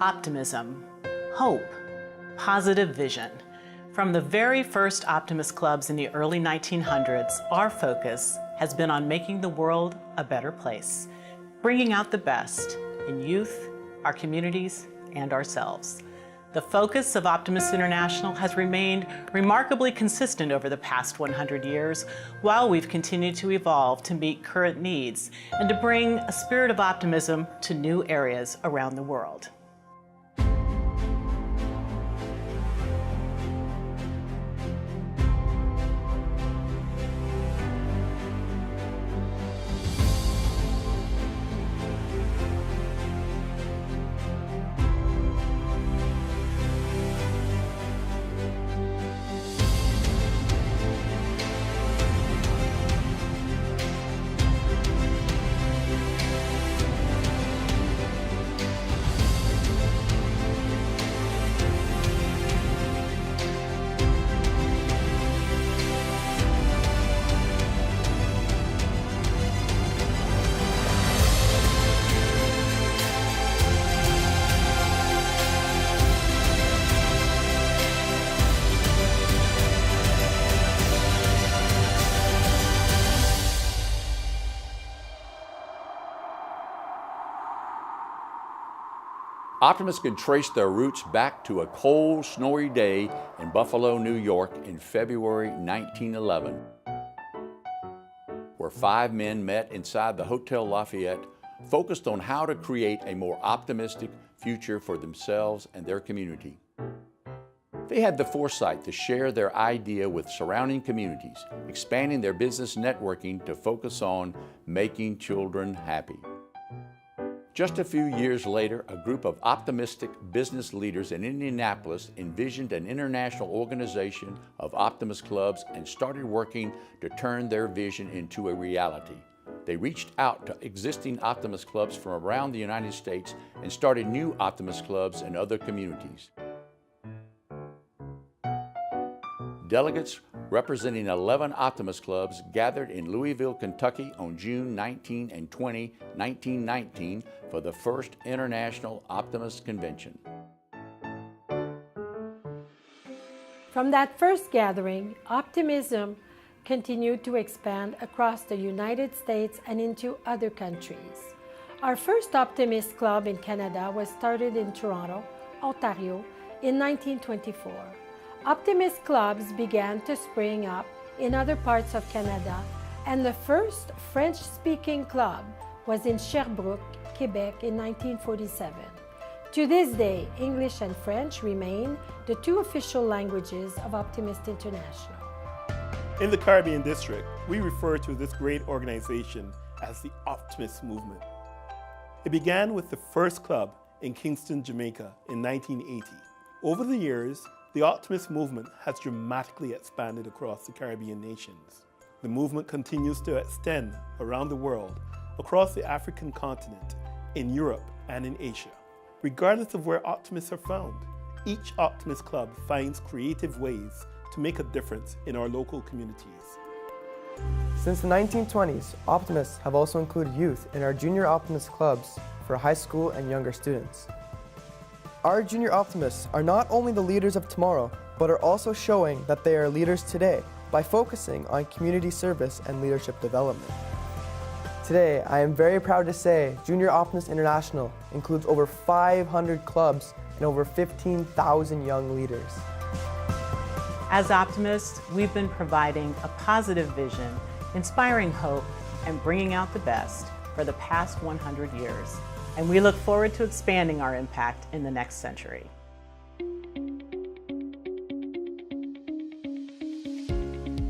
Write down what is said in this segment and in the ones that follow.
Optimism, hope, positive vision. From the very first Optimist clubs in the early 1900s, our focus has been on making the world a better place, bringing out the best in youth, our communities, and ourselves. The focus of Optimist International has remained remarkably consistent over the past 100 years, while we've continued to evolve to meet current needs and to bring a spirit of optimism to new areas around the world. Optimists can trace their roots back to a cold, snowy day in Buffalo, New York in February 1911, where 5 men met inside the Hotel Lafayette, focused on how to create a more optimistic future for themselves and their community. They had the foresight to share their idea with surrounding communities, expanding their business networking to focus on making children happy. Just a few years later, a group of optimistic business leaders in Indianapolis envisioned an international organization of Optimist clubs and started working to turn their vision into a reality. They reached out to existing Optimist clubs from around the United States and started new Optimist clubs in other communities. Delegates representing 11 Optimist clubs gathered in Louisville, Kentucky on June 19 and 20, 1919 for the first International Optimist Convention. From that first gathering, Optimism continued to expand across the United States and into other countries. Our first Optimist club in Canada was started in Toronto, Ontario in 1924. Optimist clubs began to spring up in other parts of Canada, and the first French-speaking club was in Sherbrooke, Quebec in 1947. To this day, English and French remain the 2 official languages of Optimist International. In the Caribbean District, we refer to this great organization as the Optimist Movement. It began with the first club in Kingston, Jamaica in 1980. Over the years, the Optimist movement has dramatically expanded across the Caribbean nations. The movement continues to extend around the world, across the African continent, in Europe, and in Asia. Regardless of where optimists are found, each Optimist club finds creative ways to make a difference in our local communities. Since the 1920s, Optimists have also included youth in our junior Optimist clubs for high school and younger students. Our junior Optimists are not only the leaders of tomorrow, but are also showing that they are leaders today by focusing on community service and leadership development. Today, I am very proud to say Junior Optimist International includes over 500 clubs and over 15,000 young leaders. As Optimists, we've been providing a positive vision, inspiring hope, and bringing out the best for the past 100 years. And we look forward to expanding our impact in the next century.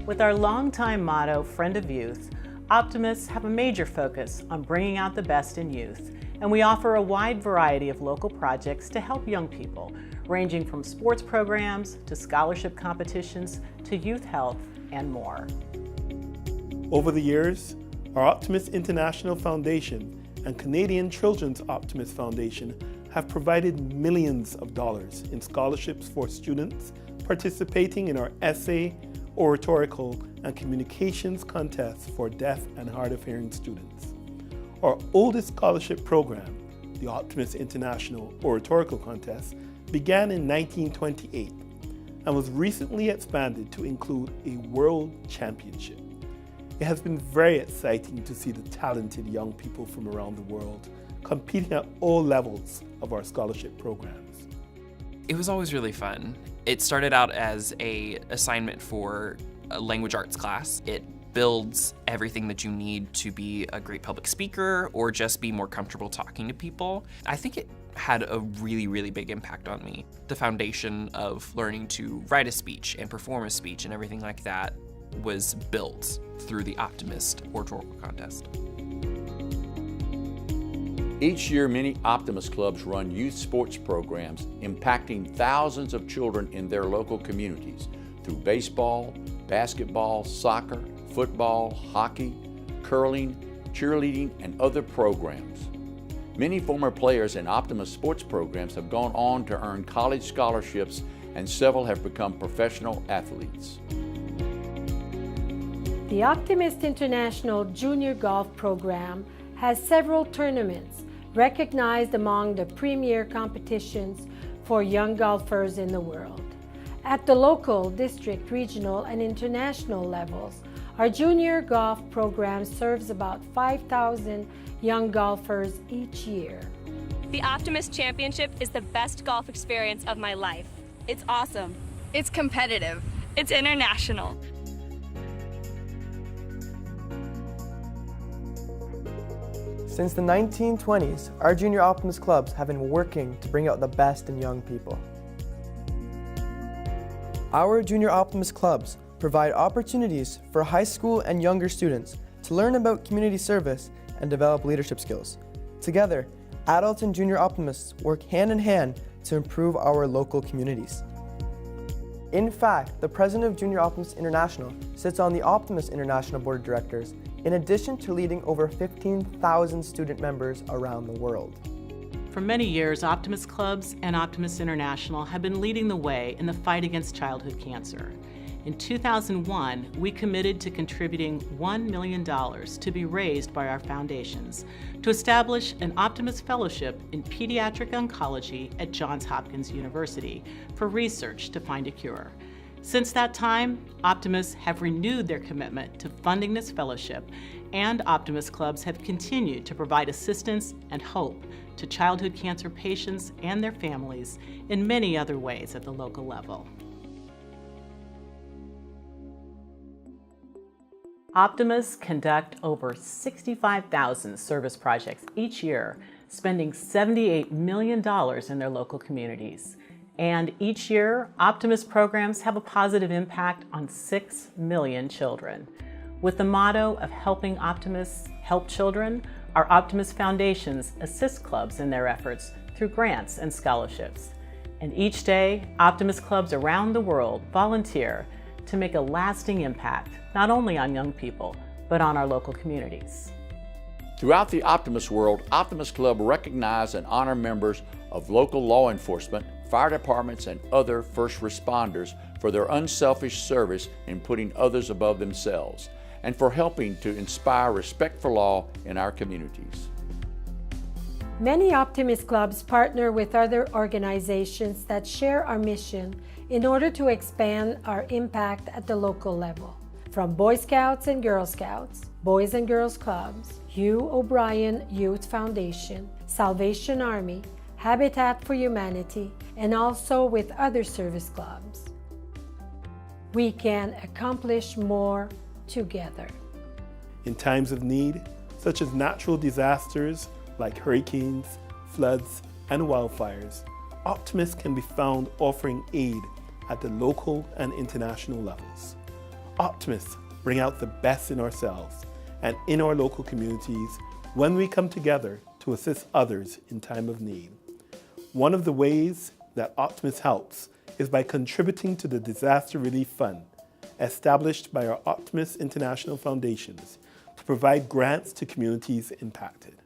With our longtime motto, Friend of Youth, Optimists have a major focus on bringing out the best in youth, and we offer a wide variety of local projects to help young people, ranging from sports programs to scholarship competitions to youth health and more. Over the years, our Optimist International Foundation and Canadian Children's Optimist Foundation have provided millions of dollars in scholarships for students participating in our essay, oratorical, and communications contests for deaf and hard of hearing students. Our oldest scholarship program, the Optimist International Oratorical Contest, began in 1928 and was recently expanded to include a World Championship. It has been very exciting to see the talented young people from around the world competing at all levels of our scholarship programs. It was always really fun. It started out as an assignment for a language arts class. It builds everything that you need to be a great public speaker or just be more comfortable talking to people. I think it had a really, really big impact on me. The foundation of learning to write a speech and perform a speech and everything like that was built through the Optimist Oratorical Contest. Each year, many Optimist clubs run youth sports programs impacting thousands of children in their local communities through baseball, basketball, soccer, football, hockey, curling, cheerleading, and other programs. Many former players in Optimist sports programs have gone on to earn college scholarships, and several have become professional athletes. The Optimist International Junior Golf Program has several tournaments recognized among the premier competitions for young golfers in the world. At the local, district, regional, and international levels, our junior golf program serves about 5,000 young golfers each year. The Optimist Championship is the best golf experience of my life. It's awesome. It's competitive. It's international. Since the 1920s, our Junior Optimist clubs have been working to bring out the best in young people. Our Junior Optimist clubs provide opportunities for high school and younger students to learn about community service and develop leadership skills. Together, adult and junior optimists work hand in hand to improve our local communities. In fact, the president of Junior Optimist International sits on the Optimist International Board of Directors, in addition to leading over 15,000 student members around the world. For many years, Optimist clubs and Optimist International have been leading the way in the fight against childhood cancer. In 2001, we committed to contributing $1 million to be raised by our foundations to establish an Optimist Fellowship in Pediatric Oncology at Johns Hopkins University for research to find a cure. Since that time, Optimists have renewed their commitment to funding this fellowship, and Optimist clubs have continued to provide assistance and hope to childhood cancer patients and their families in many other ways at the local level. Optimists conduct over 65,000 service projects each year, spending $78 million in their local communities. And each year, Optimist programs have a positive impact on 6 million children. With the motto of helping Optimists help children, our Optimist Foundations assist clubs in their efforts through grants and scholarships. And each day, Optimist clubs around the world volunteer to make a lasting impact, not only on young people, but on our local communities. Throughout the Optimist world, Optimist Club recognize and honor members of local law enforcement, fire departments, and other first responders for their unselfish service in putting others above themselves, and for helping to inspire respect for law in our communities. Many Optimist clubs partner with other organizations that share our mission in order to expand our impact at the local level. From Boy Scouts and Girl Scouts, Boys and Girls Clubs, Hugh O'Brien Youth Foundation, Salvation Army, Habitat for Humanity, and also with other service clubs. We can accomplish more together. In times of need, such as natural disasters like hurricanes, floods, and wildfires, Optimists can be found offering aid at the local and international levels. Optimists bring out the best in ourselves and in our local communities when we come together to assist others in time of need. One of the ways that Optimist helps is by contributing to the Disaster Relief Fund, established by our Optimist International Foundations to provide grants to communities impacted.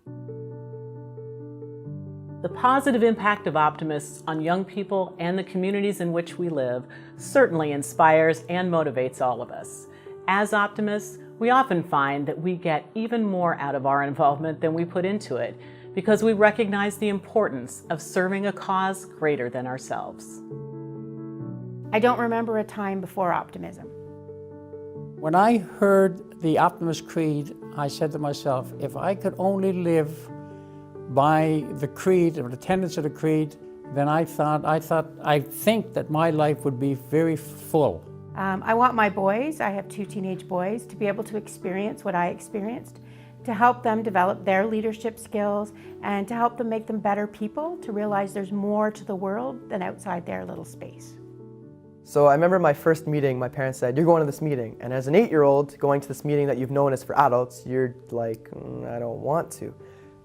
The positive impact of Optimists on young people and the communities in which we live certainly inspires and motivates all of us. As Optimists, we often find that we get even more out of our involvement than we put into it, because we recognize the importance of serving a cause greater than ourselves. I don't remember a time before optimism. When I heard the Optimist Creed, I said to myself, if I could only live by the creed or the tenets of the creed, then I think that my life would be very full. I want my boys, I have 2 teenage boys, to be able to experience what I experienced, to help them develop their leadership skills, and to help them make them better people, to realize there's more to the world than outside their little space. So I remember my first meeting, my parents said, you're going to this meeting. And as an 8-year-old going to this meeting that you've known is for adults, you're like, I don't want to.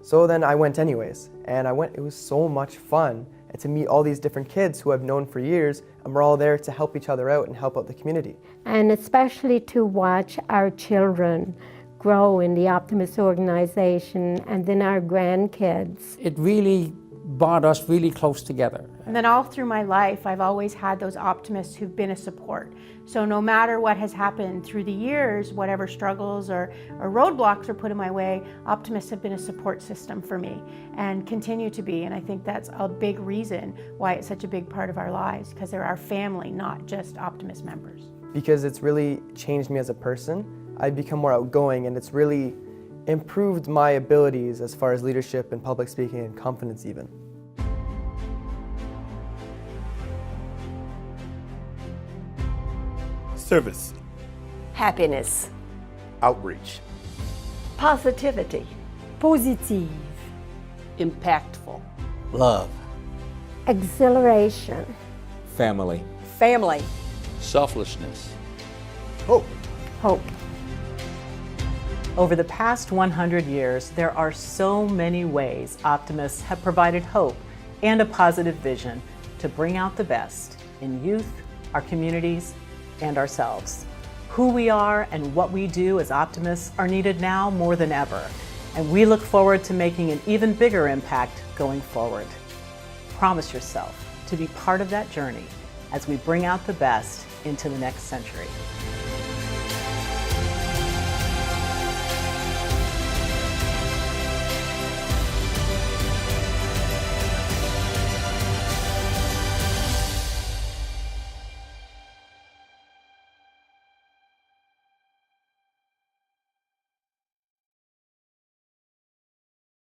So then I went anyways. And I went, it was so much fun. And to meet all these different kids who I've known for years, and we're all there to help each other out and help out the community. And especially to watch our children grow in the Optimist organization and then our grandkids. It really brought us really close together. And then all through my life, I've always had those optimists who've been a support. So no matter what has happened through the years, whatever struggles or roadblocks are put in my way, optimists have been a support system for me and continue to be. And I think that's a big reason why it's such a big part of our lives, because they're our family, not just Optimist members. Because it's really changed me as a person. I've become more outgoing, and it's really improved my abilities as far as leadership and public speaking and confidence even. Service. Happiness. Outreach. Positivity. Positive. Impactful. Love. Exhilaration. Family. Family. Selflessness. Hope. Hope. Over the past 100 years, there are so many ways optimists have provided hope and a positive vision to bring out the best in youth, our communities, and ourselves. Who we are and what we do as optimists are needed now more than ever, and we look forward to making an even bigger impact going forward. Promise yourself to be part of that journey as we bring out the best into the next century.